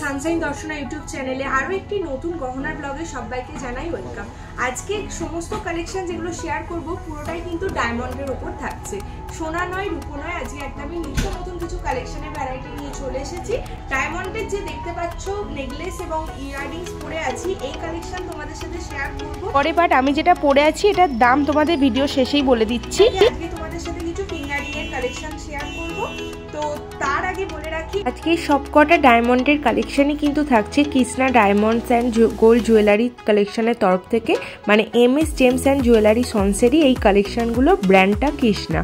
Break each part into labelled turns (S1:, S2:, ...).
S1: Sunshine Darshana YouTube চ্যানেলে আরও একটি নতুন গহনার ব্লগে সবাইকে জানাই ওয়েলকাম। আজকে সমস্ত কালেকশন যেগুলো শেয়ার করব পুরোটাই কিন্তু ডায়মন্ডের ওপর থাকছে, সোনা নয় রূপো নয়। আজকে একদমই নিত্য নতুন কিছু কালেকশনের ভ্যারাইটি নিয়ে চলে এসেছি। ডায়মন্ডের যে দেখতে পাচ্ছ নেকলেস এবং ইয়াররিংস পরে আছি, এই কালেকশন তোমাদের সাথে শেয়ার করব পরে, বাট আমি যেটা পরে আছি এটার দাম তোমাদের ভিডিও শেষেই বলে দিচ্ছি। আজকে তোমাদের সাথে কিছু ফিঙ্গারিং এর কালেকশন শেয়ার করব, তো তার আগে বলে রাখি আজকে সবকটা ডায়মন্ডের কালেকশনই কিন্তু থাকছে Krishna diamonds and gold jewellery কালেকশনের তরফ থেকে, মানে MS জেমস অ্যান্ড জুয়েলারি সন্সেরই এই কালেকশনগুলো, ব্র্যান্ডটা কৃষ্ণা।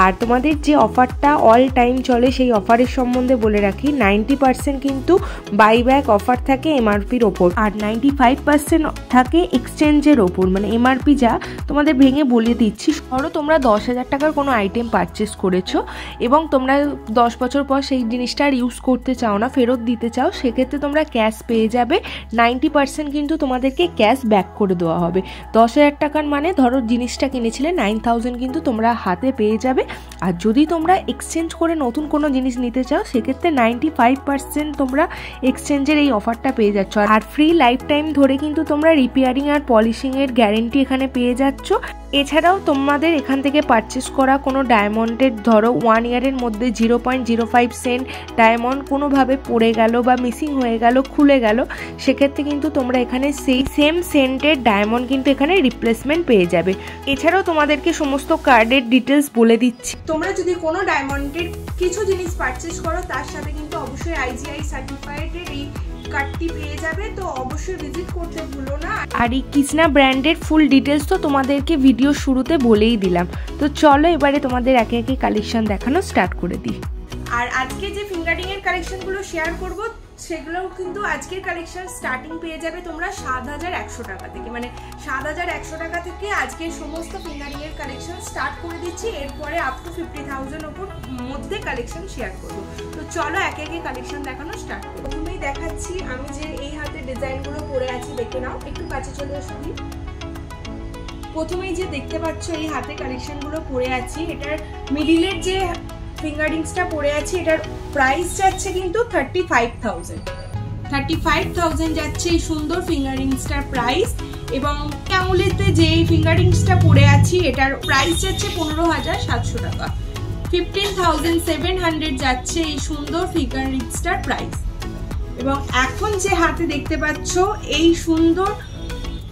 S1: আর তোমাদের যে অফারটা অল টাইম চলে সেই অফারের সম্বন্ধে বলে রাখি, 90% কিন্তু বাইব্যাক অফার থাকে MRPর ওপর, আর 95% থাকে এক্সচেঞ্জের ওপর। মানে MRP যা তোমাদের ভেঙে বলে দিচ্ছি, ধরো তোমরা 10,000 টাকার কোনো আইটেম পারচেস করেছো এবং তোমরা 10 বছর পর সেই জিনিসটা আর ইউজ করতে চাও না, ফেরত দিতে চাও, সেক্ষেত্রে তোমরা ক্যাশ পেয়ে যাবে। 90% কিন্তু তোমাদেরকে ক্যাশ ব্যাক করে দেওয়া হবে। 10,000 টাকার মানে ধরো জিনিসটা কিনেছিলে 9,000 কিন্তু তোমরা হাতে পেয়ে যাবে। আর যদি তোমরা এক্সচেঞ্জ করে নতুন কোনো জিনিস নিতে চাও সেক্ষেত্রে 95% তোমরা এক্সচেঞ্জের এই অফারটা পেয়ে যাচ্ছ। আর ফ্রি লাইফ টাইম ধরে কিন্তু তোমরা রিপেয়ারিং আর পলিশিংয়ের গ্যারেন্টি এখানে পেয়ে যাচ্ছ। এছাড়াও তোমাদের এখান থেকে পারচেস করা কোনো ডায়মন্ডের ধরো 1 ইয়ারের মধ্যে 0.05 সেন্ট ডায়মন্ড কোনোভাবে পড়ে গেল বা মিসিং হয়ে গেল, খুলে গেল, সেক্ষেত্রে কিন্তু তোমরা এখানে সেই সেম সেন্টের ডায়মন্ড কিন্তু এখানে রিপ্লেসমেন্ট পেয়ে যাবে। এছাড়াও তোমাদেরকে সমস্ত কার্ডের ডিটেলস বলে দিচ্ছি। তোমরা যদি কোনো ডায়মন্ডের কিছু জিনিস পারচেস করো তার সাথে কিন্তু অবশ্যই IGI সার্টিফাইডের এই কার্ডটি পেয়ে যাবে, তো অবশ্যই ভিজিট করতে ভুলো না। আর এই কৃষ্ণা ব্র্যান্ডের ফুল ডিটেলস তো তোমাদেরকে ভিডিও শুরুতে বলেই দিলাম, তো চলো এবারে তোমাদের একে একে কালেকশন দেখানো স্টার্ট করে দিই। আর আজকে যে ফিঙ্গারিং এর কালেকশনগুলো শেয়ার করব সেগুলোও কিন্তু আজকের কালেকশন স্টার্টিং পেয়ে যাবে তোমরা 7,100 টাকা থেকে, মানে 7,100 টাকা থেকে আজকের সমস্ত ফিঙ্গারিং এর কালেকশন স্টার্ট করে দিচ্ছি। এরপরে আপ টু 50,000 ওপর মধ্যে কালেকশন শেয়ার করব, তো চলো একে একে কালেকশন দেখানো স্টার্ট করব। প্রথমেই দেখাচ্ছি আমি যে এই হাতে ডিজাইনগুলো পরে আছি, দেখে নাও, একটু কাছে চলে এসো। প্রথমেই যে দেখতে পাচ্ছ এই হাতে কালেকশনগুলো পরে আছি, এটার মিডিলের যে ফিঙ্গারিংসটা পরে আছি এটার প্রাইস যাচ্ছে কিন্তু 35,000 যাচ্ছে এই সুন্দর ফিঙ্গারিংসটার প্রাইস। এবং আঙুলেতে যে ফিঙ্গারিংসটা পরে আছি এটার প্রাইস যাচ্ছে 15,700 টাকা। 15,700 যাচ্ছে এই সুন্দর ফিঙ্গারিংসটার প্রাইস। এবং এখন যে হাতে দেখতে পাচ্ছ এই সুন্দর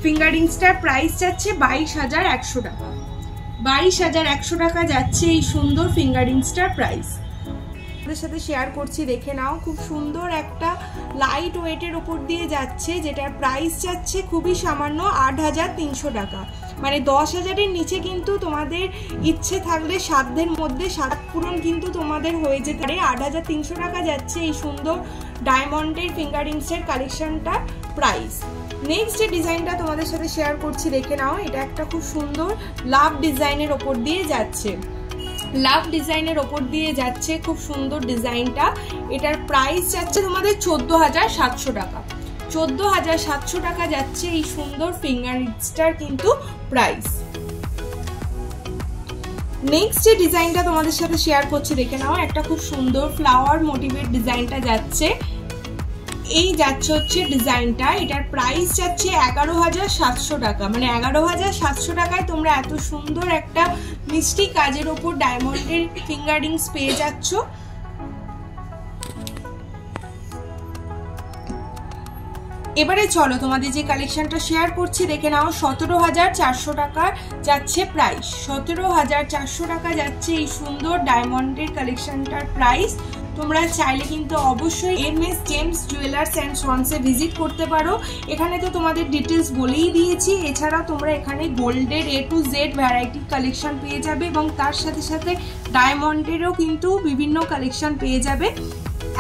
S1: ফিঙ্গারিংসটার প্রাইস যাচ্ছে 22,100 টাকা। 22,100 টাকা যাচ্ছে এই সুন্দর ফিঙ্গারিংসটার প্রাইস। আপনাদের সাথে শেয়ার করছি, দেখে নাও, খুব সুন্দর একটা লাইট ওয়েটের ওপর দিয়ে যাচ্ছে, যেটার প্রাইস যাচ্ছে খুবই সামান্য 8,300 টাকা। মানে 10,000-এর নিচে কিন্তু তোমাদের ইচ্ছে থাকলে সাধ্যের মধ্যে সাত পূরণ কিন্তু তোমাদের হয়ে যেতে পারে। 8,300 টাকা যাচ্ছে এই সুন্দর ডায়মন্ডের ফিঙ্গারিংসের কালেকশনটার প্রাইস। নেক্সট যে ডিজাইনটা তোমাদের সাথে শেয়ার করছি, দেখে নাও, এটা একটা খুব সুন্দর লাভ ডিজাইনের ওপর দিয়ে যাচ্ছে, লাভ ডিজাইনের ওপর দিয়ে যাচ্ছে খুব সুন্দর ডিজাইনটা। এটার প্রাইস যাচ্ছে তোমাদের 14,700 টাকা। 14,700 টাকা যাচ্ছে এই সুন্দর ফিঙ্গারিংসটার কিন্তু প্রাইস। নেক্সট যে ডিজাইনটা তোমাদের সাথে শেয়ার করছি, দেখে নাও, একটা খুব সুন্দর ফ্লাওয়ার মোটিভের ডিজাইনটা যাচ্ছে, এই যাচ্ছে হচ্ছে ডিজাইনটা। এটার প্রাইস যাচ্ছে 11,700 টাকা। মানে 11,700 টাকায় তোমরা এত সুন্দর একটা মিষ্টি কাজের ওপর ডায়মন্ডের ফিঙ্গারিংস পেয়ে যাচ্ছ। এবারে চলো তোমাদের যে কালেকশনটা শেয়ার করছি, দেখে নাও, 17,400 টাকা যাচ্ছে প্রাইস। 17,400 টাকা যাচ্ছে এই সুন্দর ডায়মন্ডের কালেকশনটার প্রাইস। তোমরা চাইলে কিন্তু অবশ্যই MS জেমস জুয়েলার্স অ্যান্ড সন্সে ভিজিট করতে পারো। এখানে তো তোমাদের ডিটেলস বলেই দিয়েছি। এছাড়া তোমরা এখানে গোল্ডের A to Z variety collection পেয়ে যাবে এবং তার সাথে সাথে ডায়মন্ডেরও কিন্তু বিভিন্ন কালেকশন পেয়ে যাবে।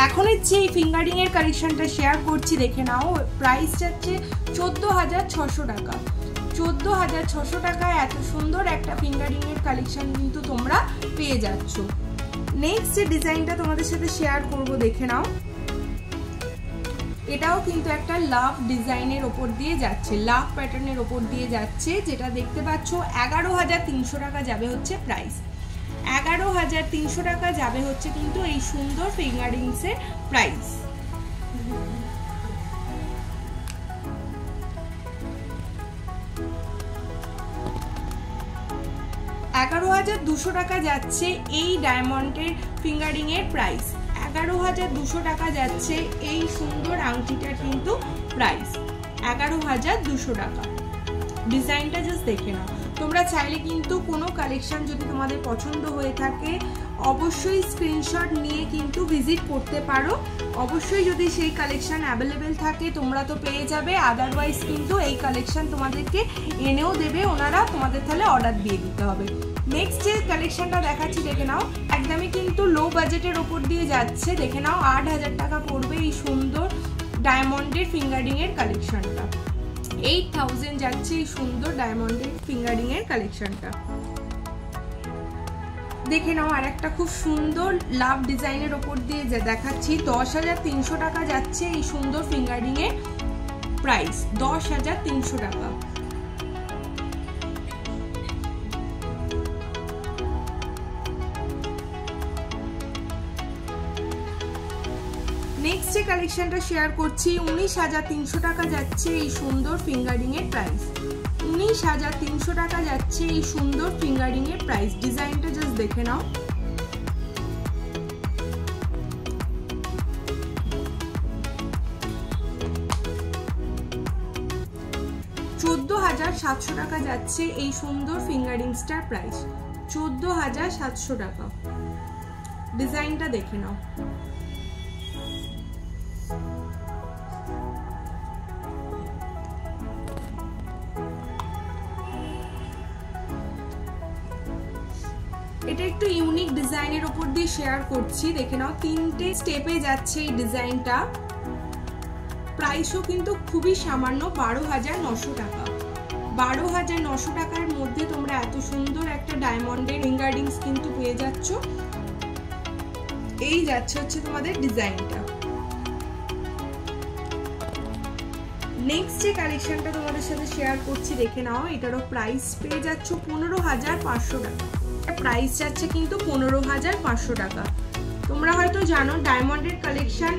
S1: এখনের যে ফিঙ্গারিং এর কালেকশনটা শেয়ার করছি, দেখে নাও, প্রাইস যাচ্ছে 14,600 টাকা। 14,600 টাকায় এত সুন্দর একটা ফিঙ্গারিং এর কালেকশন কিন্তু তোমরা পেয়ে যাচ্ছ। নেক্সট যে ডিজাইনটা তোমাদের সাথে শেয়ার করব, দেখে নাও, এটাও কিন্তু একটা লাভ ডিজাইনের ওপর দিয়ে যাচ্ছে, লাভ প্যাটার্নের ওপর দিয়ে যাচ্ছে, যেটা দেখতে পাচ্ছ 11,300 টাকা যাবে হচ্ছে প্রাইস। 11,300 টাকা যাবে হচ্ছে কিন্তু এই সুন্দর ফিঙ্গারিংসের প্রাইস। 11,200 টাকা যাচ্ছে এই ডায়মন্ডের ফিঙ্গারিং এর প্রাইস। 11,200 টাকা যাচ্ছে এই সুন্দর আংটিটার কিন্তু প্রাইস 11,200 টাকা। ডিজাইনটা জাস্ট দেখে নাও। তোমরা চাইলে কিন্তু কোনো কালেকশন যদি তোমাদের পছন্দ হয়ে থাকে অবশ্যই স্ক্রিনশট নিয়ে কিন্তু ভিজিট করতে পারো। অবশ্যই যদি সেই কালেকশন অ্যাভেলেবেল থাকে তোমরা তো পেয়ে যাবে, আদারওয়াইজ কিন্তু এই কালেকশন তোমাদেরকে এনেও দেবে ওনারা, তোমাদের তাহলে অর্ডার দিয়ে দিতে হবে। নেক্সট যে কালেকশনটা দেখাচ্ছি দেখে নাও, একদমই কিন্তু লো বাজেটের ওপর দিয়ে যাচ্ছে। দেখে নাও 8,000 টাকা পড়বে এই সুন্দর ডায়মন্ডের ফিঙ্গারিং এর কালেকশনটা। 8,000 যাচ্ছে এই সুন্দর ডায়মন্ডের ফিঙ্গারিং এর কালেকশনটা। দেখে নাও আর একটা খুব সুন্দর লাভ ডিজাইনের ওপর দিয়ে যা দেখাচ্ছি। 10,300 টাকা যাচ্ছে এই সুন্দর ফিঙ্গারিং এর প্রাইস, 10,300 টাকা। নেক্সট যে কালেকশনটা শেয়ার করছি 19,300 টাকা যাচ্ছে এই সুন্দর ফিঙ্গারিং এর প্রাইস। 19,300 টাকা যাচ্ছে এই সুন্দর ফিঙ্গারিং এর প্রাইস। ডিজাইনটা জাস্ট দেখে নাও। $14,700 টাকা যাচ্ছে এই সুন্দর ফিঙ্গারিংসটার প্রাইস, 14,700 টাকা। ডিজাইনটা দেখে নাও। এটা একটু ইউনিক ডিজাইনের উপর দিয়ে শেয়ার করছি, দেখে নাও। 3টে স্টেপে যাচ্ছে এই ডিজাইনটা। প্রাইসও কিন্তু খুবই সামান্য, 12,900 টাকা। 12,900 টাকার মধ্যে তোমরা এত সুন্দর একটা ডায়মন্ডের ফিঙ্গারিংস কিন্তু পেয়ে যাচ্ছ। এই যাচ্ছে হচ্ছে তোমাদের ডিজাইনটা। নেক্সট যে কালেকশনটা তোমাদের সাথে শেয়ার করছি দেখে নাও, এটারও প্রাইস পেয়ে যাচ্ছ 15,500 টাকা। প্রাইস যাচ্ছে কিন্তু 15,500 টাকা। তোমরা হয়তো জানো ডায়মন্ডের কালেকশন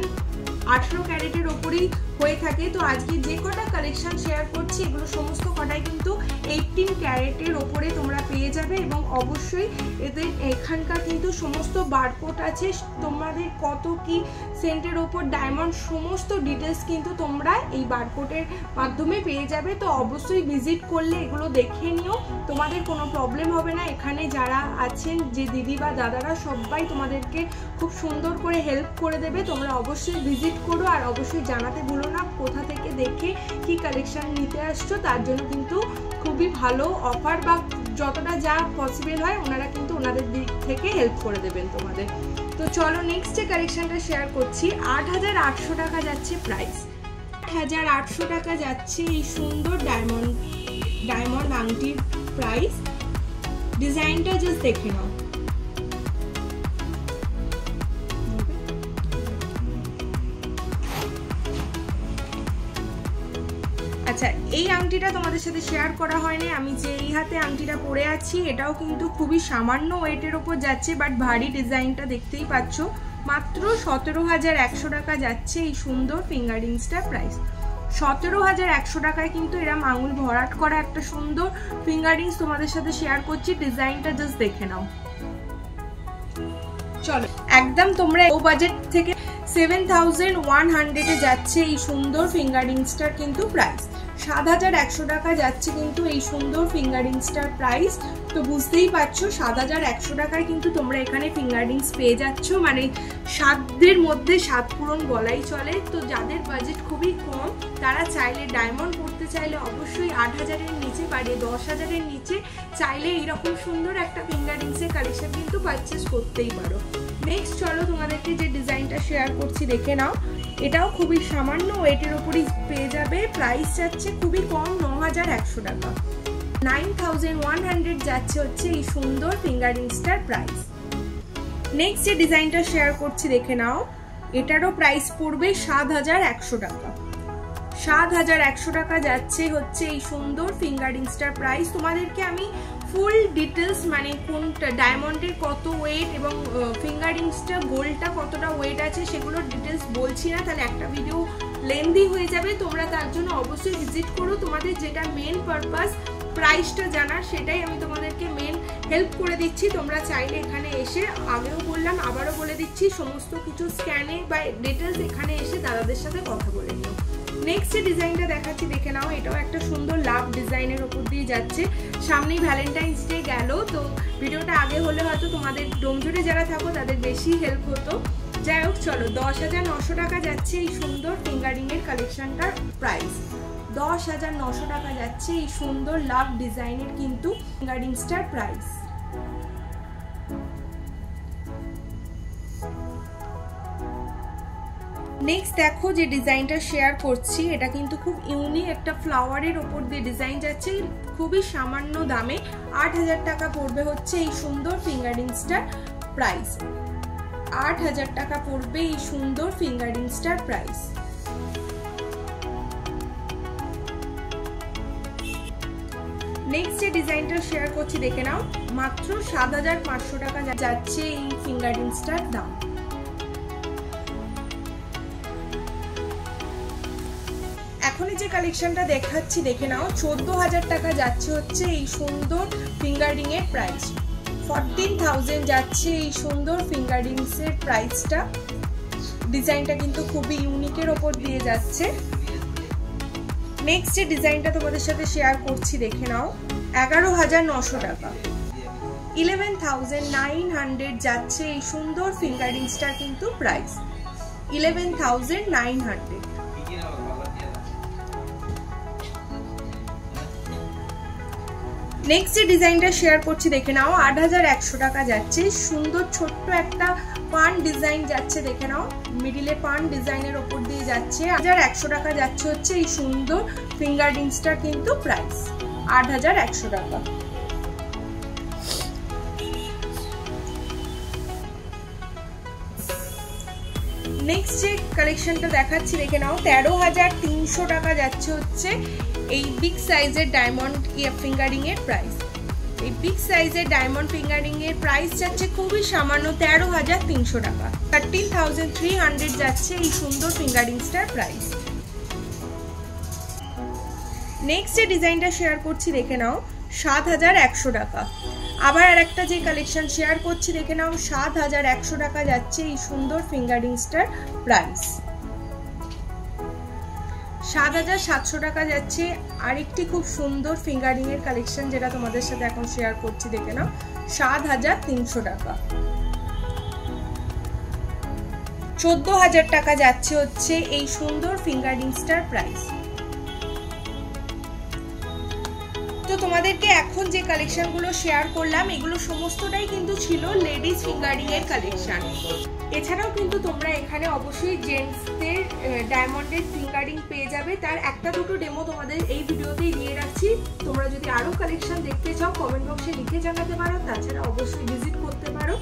S1: 18 ক্যারেটের ওপরেই হয়ে থাকে। তো আজকে যে কটা কালেকশন শেয়ার করছি এগুলো সমস্ত কটাই কিন্তু 18 ক্যারেটের ওপরে তোমরা পেয়ে যাবে। এবং অবশ্যই এদের এখানকার কিন্তু সমস্ত বারকোড আছে, তোমাদের কত কি সেন্টের ওপর ডায়মন্ড সমস্ত ডিটেলস কিন্তু তোমরা এই বারকোডের মাধ্যমে পেয়ে যাবে। তো অবশ্যই ভিজিট করলে এগুলো দেখে নিও, তোমাদের কোনো প্রবলেম হবে না। এখানে যারা আছেন যে দিদি বা দাদারা সবাই তোমাদেরকে খুব সুন্দর করে হেল্প করে দেবে। তোমরা অবশ্যই ভিজিট করো আর অবশ্যই জানাতে ভুলো না কোথা থেকে দেখে কি কালেকশন নিতে আসছো। তার জন্য কিন্তু খুবই ভালো অফার বা যতটা যা পসিবল হয় ওনারা কিন্তু ওনাদের দিক থেকে হেল্প করে দেবেন তোমাদের। তো চলো নেক্সট যে কালেকশনটা শেয়ার করছি। 8,800 টাকা যাচ্ছে প্রাইস। 8,800 টাকা যাচ্ছে এই সুন্দর ডায়মন্ড আংটির প্রাইস। ডিজাইনটা জাস্ট দেখে নাও। আচ্ছা, এই আংটিটা তোমাদের সাথে শেয়ার করা হয়নি। আমি যে এই হাতে আংটিটা পরে আছি এটাও কিন্তু খুবই সামান্য ওয়েটের ওপর যাচ্ছে, বাট ভারী ডিজাইনটা দেখতেই পাচ্ছ। মাত্র 17,100 টাকা যাচ্ছে এই সুন্দর ফিঙ্গারিংসটার প্রাইস। 17,100 টাকায় কিন্তু এরম আঙুল ভরাট করা একটা সুন্দর ফিঙ্গারিংস তোমাদের সাথে শেয়ার করছি। ডিজাইনটা জাস্ট দেখে নাও। চলো একদম তোমরা ও বাজেট থেকে 7,100 এ যাচ্ছে এই সুন্দর ফিঙ্গারিংসটার কিন্তু প্রাইস। 7,100 টাকা যাচ্ছে কিন্তু এই সুন্দর ফিঙ্গারিংসটার প্রাইস। তো বুঝতেই পারছো 7,100 টাকায় কিন্তু তোমরা এখানে ফিঙ্গারিংস পেয়ে যাচ্ছ, মানে সাধ্যের মধ্যে সাত পূরণ বলাই চলে। তো যাদের বাজেট খুবই কম তারা চাইলে ডায়মন্ড পড়তে চাইলে অবশ্যই 8,000-এর নিচে বাড়িয়ে 10,000-এর নিচে চাইলে এইরকম সুন্দর একটা ফিঙ্গারিংসের কালেকশন কিন্তু পারচেস করতেই পারো। নেক্সট চলো তোমাদেরকে যে ডিজাইনটা শেয়ার করছি দেখে নাও। এটাও খুবই সামান্য ওয়েটের ওপরই পেয়ে যাবে। প্রাইস যাচ্ছে খুবই কম, 9,100 টাকা। 9,100 যাচ্ছে হচ্ছে এই সুন্দর ফিঙ্গারিংসটার প্রাইস। নেক্সট যে ডিজাইনটা শেয়ার করছি দেখে নাও। এটারও প্রাইস পড়বে 7,100 টাকা। 7,100 টাকা যাচ্ছে হচ্ছে এই সুন্দর ফিঙ্গারিংসটার প্রাইস। তোমাদেরকে আমি ফুল ডিটেলস মানে কোনটা ডায়মন্ডের কত ওয়েট এবং ফিঙ্গারিংসটা গোল্ডটা কতটা ওয়েট আছে সেগুলোর ডিটেলস বলছি না, তাহলে একটা ভিডিও লেন্দি হয়ে যাবে, তোমরা তার জন্য অবশ্যই ভিজিট করো। তোমাদের যেটা মেন পারপাস প্রাইসটা জানার, সেটাই আমি তোমাদেরকে মেন হেল্প করে দিচ্ছি। তোমরা চাইলে এখানে এসে, আগেও বললাম আবারও বলে দিচ্ছি, সমস্ত কিছু স্ক্যানে বা ডিটেলস এখানে এসে দাদাদের সাথে কথা বলে নিও। নেক্সট যে ডিজাইনটা দেখাচ্ছি দেখে নাও, এটাও একটা সুন্দর লাভ ডিজাইনের ওপর দিয়ে যাচ্ছে। সামনেই ভ্যালেন্টাইন্স ডে গেল, তো ভিডিওটা আগে হলে হয়তো তোমাদের ডোমজুড়ে যারা থাকো তাদের বেশি হেল্প হতো। যাই হোক, চলো 10,900 টাকা যাচ্ছে এই সুন্দর ফিঙ্গারিংয়ের কালেকশনটার প্রাইস। 10,900 টাকা যাচ্ছে এই সুন্দর লাভ ডিজাইনের কিন্তু ফিঙ্গারিংসটার প্রাইস। নেক্সট দেখো যে ডিজাইনটা শেয়ার করছি, এটা কিন্তু খুব ইউনিক একটা ফ্লাওয়ারের ওপর দিয়ে ডিজাইন যাচ্ছে, খুবই সামান্য দামে 8,000 টাকা পড়বে হচ্ছে এই সুন্দর ফিঙ্গারিংসটার প্রাইস। 8,000 টাকা পড়বে এই সুন্দর ফিঙ্গারিংসটার প্রাইস। নেক্সট যে ডিজাইনটা শেয়ার করছি দেখে নাও, মাত্র 7,500 টাকা যাচ্ছে এই ফিঙ্গারিংসটার দাম। এখনই যে কালেকশনটা দেখাচ্ছি দেখে নাও, 14,000 টাকা যাচ্ছে হচ্ছে এই সুন্দর ফিঙ্গারিং এর প্রাইস। 14,000 যাচ্ছে এই সুন্দর ফিঙ্গারিংস এর প্রাইসটা। ডিজাইনটা কিন্তু খুবই ইউনিকের ওপর দিয়ে যাচ্ছে। নেক্সট যে ডিজাইনটা তোমাদের সাথে শেয়ার করছি দেখে নাও, 11,900 টাকা। 11,900 যাচ্ছে এই সুন্দর ফিঙ্গারিংসটার কিন্তু প্রাইস। 11,900। নেক্সট যে ডিজাইনটা শেয়ার করছি দেখে নাও, 8,100 টাকা যাচ্ছে। সুন্দর ছোট্ট একটা পান ডিজাইন যাচ্ছে দেখে নাও, মিডিলে পান ডিজাইনের ওপর দিয়ে যাচ্ছে। 8,100 টাকা যাচ্ছে হচ্ছে এই সুন্দর ফিঙ্গারিংসটার কিন্তু প্রাইস। 8,100 টাকা। নেক্সট যে কালেকশনটা দেখাচ্ছি দেখে নাও, 13,300 টাকা যাচ্ছে হচ্ছে এই বিগ সাইজের ডায়মন্ড ফিঙ্গারিং এর প্রাইস। এই বিগ সাইজের ডায়মন্ড ফিঙ্গারিং এর প্রাইস যাচ্ছে খুবই সামান্য 13,300 টাকা। 13,300 যাচ্ছে এই সুন্দর ফিঙ্গারিংসটার প্রাইস। নেক্সট যে ডিজাইনটা শেয়ার করছি দেখে নাও, 7,100 টাকা। আবার আরেকটা যে কালেকশন শেয়ার করছি দেখে নাও, 7,100 টাকা যাচ্ছে এই সুন্দর ফিঙ্গারিংসটার প্রাইস। 7,700 টাকা যাচ্ছে আরেকটি খুব সুন্দর ফিঙ্গারিং এর কালেকশন, যেটা তোমাদের সাথে এখন শেয়ার করছি দেখে নাও, 7,300 টাকা। 14,000 টাকা যাচ্ছে হচ্ছে এই সুন্দর ফিঙ্গারিংসটার প্রাইস। তো তোমাদেরকে এখন যে কালেকশনগুলো শেয়ার করলাম, এগুলো সমস্তটাই কিন্তু ছিল লেডিস ফিঙ্গারিং এর কালেকশন। এছাড়াও কিন্তু তোমরা এখানে অবশ্যই জেন্টসদের ডায়মন্ডের ফিঙ্গারিং পেয়ে যাবে। তার একটা দুটো ডেমো তোমাদের এই ভিডিওতেই দিয়ে রাখছি। তোমরা যদি আরো কালেকশন দেখতে চাও কমেন্ট বক্সে লিখে জানাতে পারো, তাছাড়া অবশ্যই ভিজিট করতে পারো।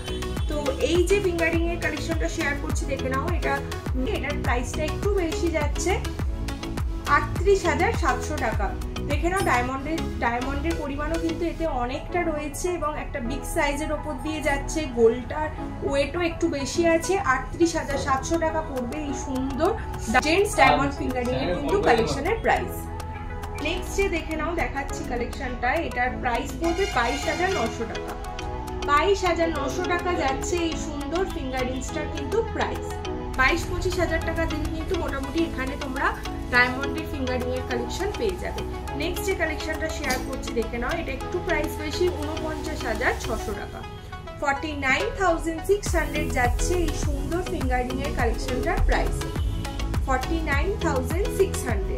S1: তো এই যে ফিঙ্গারিং এর কালেকশনটা শেয়ার করছি দেখে নাও, এটার প্রাইসটা একটু বেশি যাচ্ছে, 38,700 টাকা। দেখে নাও, ডায়মন্ডের পরিমাণও কিন্তু এতে অনেকটা রয়েছে এবং একটা বিগ সাইজের ওপর দিয়ে যাচ্ছে। গোল্ডটার ওয়েটও একটু বেশি আছে। 38,700 টাকা পড়বে এই সুন্দর জেন্টস ডায়মন্ড ফিঙ্গারিং এর কিন্তু কালেকশনের প্রাইস। নেক্সট যে দেখে নাও দেখাচ্ছি কালেকশনটা, এটার প্রাইস পড়বে 22,900 টাকা। 22,900 টাকা যাচ্ছে এই সুন্দর ফিঙ্গারিংসটার কিন্তু প্রাইস। 22-25,000 টাকা দিন কিন্তু মোটামুটি এখানে তোমরা ডায়মন্ডের ফিঙ্গারিং এর কালেকশন পেয়ে যাবে। নেক্সট যে কালেকশনটা শেয়ার করছি দেখে নাও, এটা একটু প্রাইস বেশি, 49,600 টাকা। 49,600 যাচ্ছে এই সুন্দর ফিঙ্গারিং এর কালেকশনটার প্রাইস। 49,600।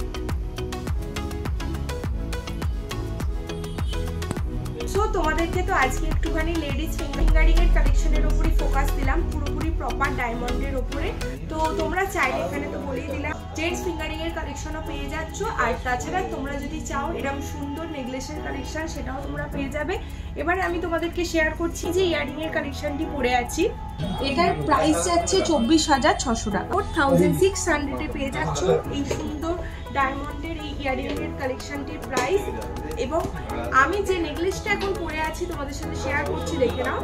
S1: সো তোমাদেরকে তো আজকে একটুখানি লেডিস ফিঙ্গারিং এর কালেকশনের উপরই ফোকাস দিলাম, পুরোপুরি প্রপার ডায়মন্ডের উপরে। তো তোমরা চাইলে এখানে তো বলেই দিলাম জেন্টস ফিঙ্গারিং এর কালেকশনও পেয়ে যাচ্ছ, আর তাছাড়া তোমরা যদি চাও এরকম সুন্দর নেকলেসের কালেকশন সেটাও তোমরা পেয়ে যাবে। এবারে আমি তোমাদেরকে শেয়ার করছি যে ইয়ারিং এর কালেকশনটি পরে আছি, এটার প্রাইস যাচ্ছে 24,600 টাকা। 4,600 এ পেয়ে যাচ্ছ এই সুন্দর ডায়মন্ডের এই ইয়ারিং এর কালেকশনটির প্রাইস। এবং আমি যে নেকলেসটা এখন পরে আছি তোমাদের সাথে শেয়ার করছি দেখে নাও।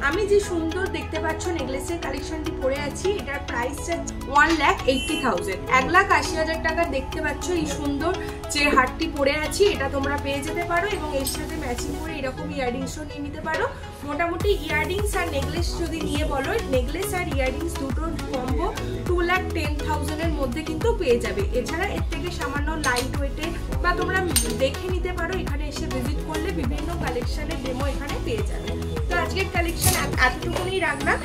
S1: আমি যে সুন্দর দেখতে পাচ্ছ নেকলেসের কালেকশনটি পরে আছি, এটার প্রাইসটা 1,80,000, 1,80,000 টাকা। দেখতে পাচ্ছ এই সুন্দর যে হারটি পরে আছি, এটা তোমরা পেয়ে যেতে পারো এবং এর সাথে ম্যাচিং করে এরকম ইয়াররিংসও নিয়ে নিতে পারো। মোটামুটি ইয়াররিংস আর নেকলেস যদি নিয়ে বলো, নেকলেস আর ইয়াররিংস দুটোর কম্বো 2,10,000 এর মধ্যে কিন্তু পেয়ে যাবে। এছাড়া এর থেকে সামান্য লাইট ওয়েটে বা তোমরা দেখে নিতে পারো, এখানে এসে ভিজিট করলে বিভিন্ন কালেকশনের ডেমো এখানে পেয়ে যাবে। তো আজকের কালেকশন এতটুকুনি রাখলাম।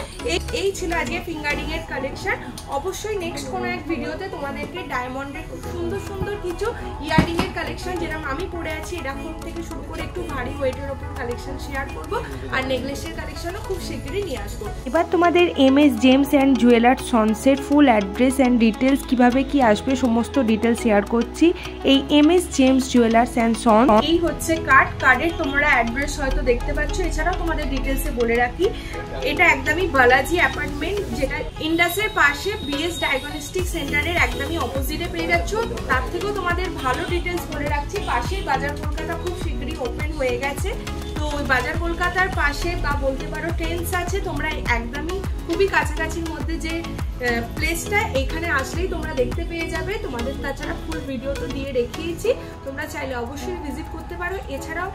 S1: এই ছিল আজকে ফিঙ্গারিং এর কালেকশন। অবশ্যই নেক্সট কোনো এক ভিডিওতে তোমাদেরকে ডায়মন্ডের খুব সুন্দর সুন্দর কিছু ইয়াররিং এর কালেকশন, যেরকম আমি পরে আছি এরকম থেকে শুরু করে একটু ভারী ওয়েটের ওপর কালেকশন শেয়ার করব, আর নেকলেসের কালেকশনও খুব শীঘ্রই নিয়ে আসবো।
S2: এবার তোমাদের MS জেমস অ্যান্ড জুয়েলার্স সনসেট ফুল অ্যাড্রেস অ্যান্ড ডিটেলস কিভাবে কি আসবে সমস্ত ডিটেলস শেয়ার করছি। এই MS gems jewellers and son,
S1: এই হচ্ছে কার্ডের তোমরা অ্যাড্রেস হয়তো দেখতে পাচ্ছ। এছাড়াও তোমাদের ডিটেলসে বলে রাখি, এটা একদমই বালাজি অ্যাপার্টমেন্ট, যেটা ইন্ডাসের পাশে BS ডায়াগনস্টিক সেন্টারের একদমই অপোজিটে পেয়ে যাচ্ছ। তার থেকেও তোমাদের ভালো ডিটেলস বলে রাখছি, পাশেই বাজার কলকাতা খুব শীঘ্রই ওপেন হয়ে গেছে। তো ওই বাজার কলকাতার পাশে বা বলতে পারো ট্রেন্স আছে, তোমরা একদমই খুবই কাছাকাছির মধ্যে যে প্লেসটা, এখানে আসলেই তোমরা দেখতে পেয়ে যাবে। তোমাদের তাছাড়া ফুল ভিডিও তো দিয়ে রেখেইছি, তোমরা চাইলে অবশ্যই ভিজিট করতে পারো। এছাড়াও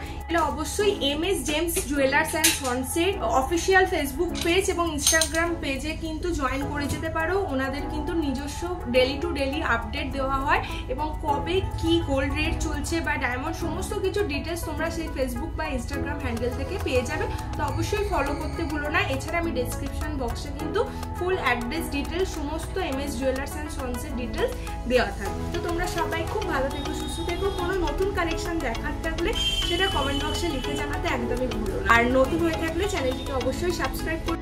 S1: অবশ্যই MS জেমস জুয়েলার্স অ্যান্ড সনসেট অফিসিয়াল ফেসবুক পেজ এবং ইনস্টাগ্রাম পেজে কিন্তু জয়েন করে যেতে পারো। ওনাদের কিন্তু নিজস্ব ডেলি টু ডেলি আপডেট দেওয়া হয় এবং কবে কি গোল্ড রেট চলছে বা ডায়মন্ড সমস্ত কিছু ডিটেলস তোমরা সেই ফেসবুক বা ইনস্টাগ্রাম হ্যান্ডেল থেকে পেয়ে যাবে। তো অবশ্যই ফলো করতে ভুলো না। এছাড়া আমি ডেসক্রিপশন বক্সে কিন্তু ফুল অ্যাড্রেস ডিটেলস সমস্ত MS জুয়েলার্স অ্যান্ড সনসেট ডিটেলস দেওয়া থাকবে। তো তোমরা সবাই খুব ভালো থেকো, সুস্থ থেকো। কোনো নতুন কালেকশন দেখার থাকলে সেটা কমেন্ট বক্সে লিখে জানাতে একদমই ভুলো না। আর নতুন হয়ে থাকলে চ্যানেলটিকে অবশ্যই সাবস্ক্রাইব করো।